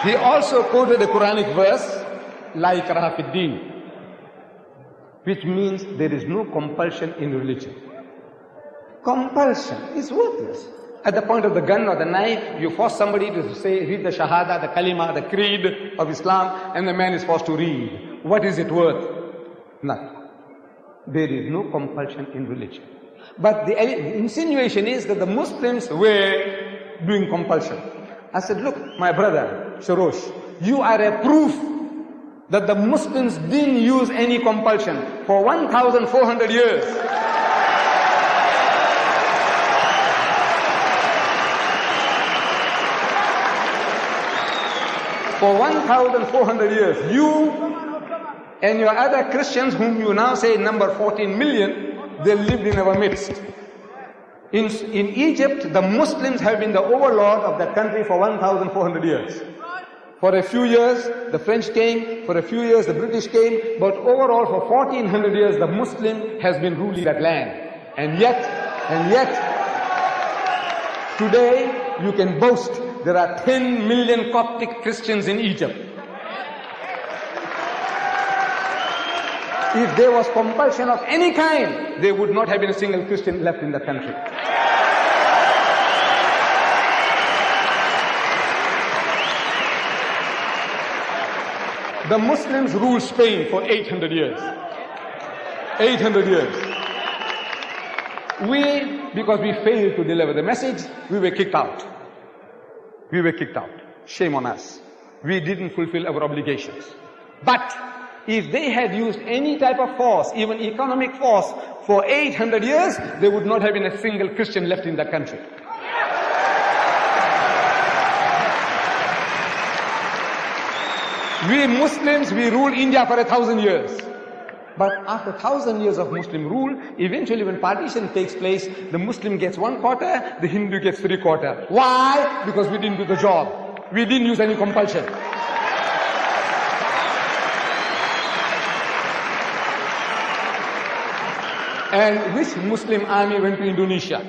He also quoted a Quranic verse, La ikraha fid din, which means there is no compulsion in religion. Compulsion is worthless. At the point of the gun or the knife, you force somebody to say, read the Shahada, the Kalima, the Creed of Islam, and the man is forced to read. What is it worth? Nothing. There is no compulsion in religion. But the insinuation is that the Muslims were doing compulsion. I said, look, my brother, Sharosh, you are a proof that the Muslims didn't use any compulsion for 1,400 years. For 1,400 years, you and your other Christians, whom you now say number 14 million, they lived in our midst. In Egypt, the Muslims have been the overlord of that country for 1,400 years. For a few years, the French came, for a few years, the British came, but overall for 1,400 years, the Muslim has been ruling that land. And yet, today, you can boast there are 10 million Coptic Christians in Egypt. If there was compulsion of any kind, there would not have been a single Christian left in the country. The Muslims ruled Spain for 800 years. 800 years. Because we failed to deliver the message, we were kicked out. We were kicked out. Shame on us. We didn't fulfill our obligations. But if they had used any type of force, even economic force, for 800 years, there would not have been a single Christian left in the country. We Muslims, we ruled India for 1,000 years. But after 1,000 years of Muslim rule, eventually when partition takes place, the Muslim gets 1/4, the Hindu gets 3/4. Why? Because we didn't do the job. We didn't use any compulsion. And which Muslim army went to Indonesia?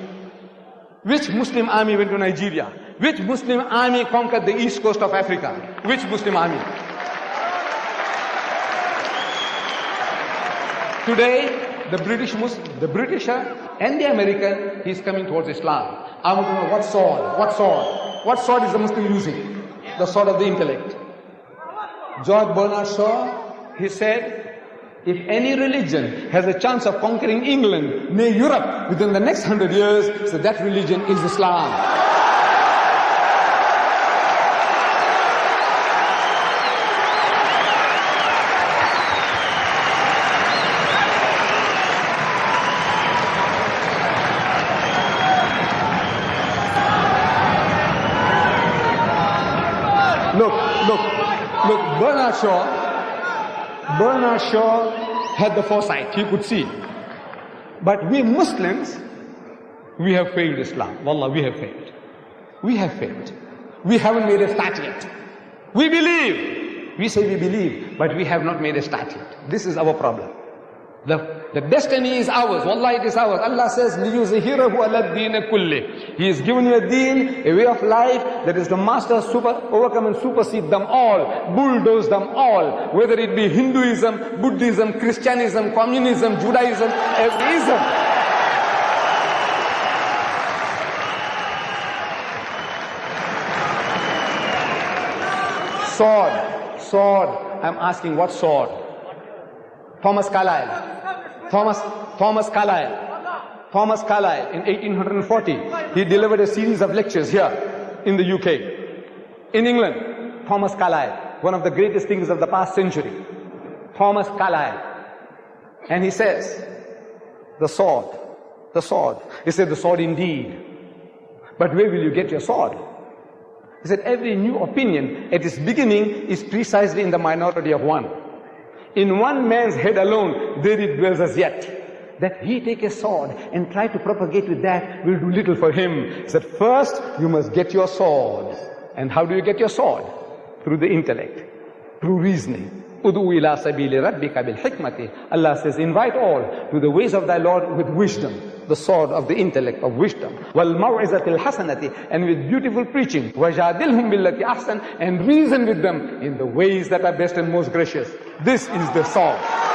Which Muslim army went to Nigeria? Which Muslim army conquered the east coast of Africa? Which Muslim army? Today, the Britisher and the American, he's coming towards Islam. I want to know what sword? What sword? What sword is the Muslim using? The sword of the intellect. George Bernard Shaw, he said, if any religion has a chance of conquering England, nay Europe, within the next 100 years, so that religion is Islam. Look, Bernard Shaw had the foresight, he could see. But we Muslims, we have failed Islam. Wallah, we have failed. We have failed. We haven't made a start yet. We believe. We say we believe, but we have not made a start yet. This is our problem. The destiny is ours. Wallah, it is ours. Allah says, لِيُزْهِرَهُ عَلَى الدِّينِ كُلِّهِ. He has given you a deen, a way of life that is to master, overcome and supersede them all, bulldoze them all, whether it be Hinduism, Buddhism, Christianism, Communism, Judaism, everyism. Sword. I'm asking, what sword? Thomas Carlyle in 1840, he delivered a series of lectures here in the UK. In England, Thomas Carlyle, one of the greatest thinkers of the past century. Thomas Carlyle. And he says, the sword. He said, the sword indeed. But where will you get your sword? He said, every new opinion at its beginning is precisely in the minority of one. In one man's head alone, there it dwells as yet. That he take a sword and try to propagate with that will do little for him. He said, first you must get your sword. And how do you get your sword? Through the intellect, through reasoning. Udu ila sabili rabbika bil hikmati. Allah says, invite all to the ways of thy Lord with wisdom. the sword of the intellect, of wisdom. وَالْمَوْعِزَةِ الْحَسَنَةِ, and with beautiful preaching. وَجَادِلْهُمْ بِالَّتِي أَحْسَنَ, and reason with them in the ways that are best and most gracious. This is the sword.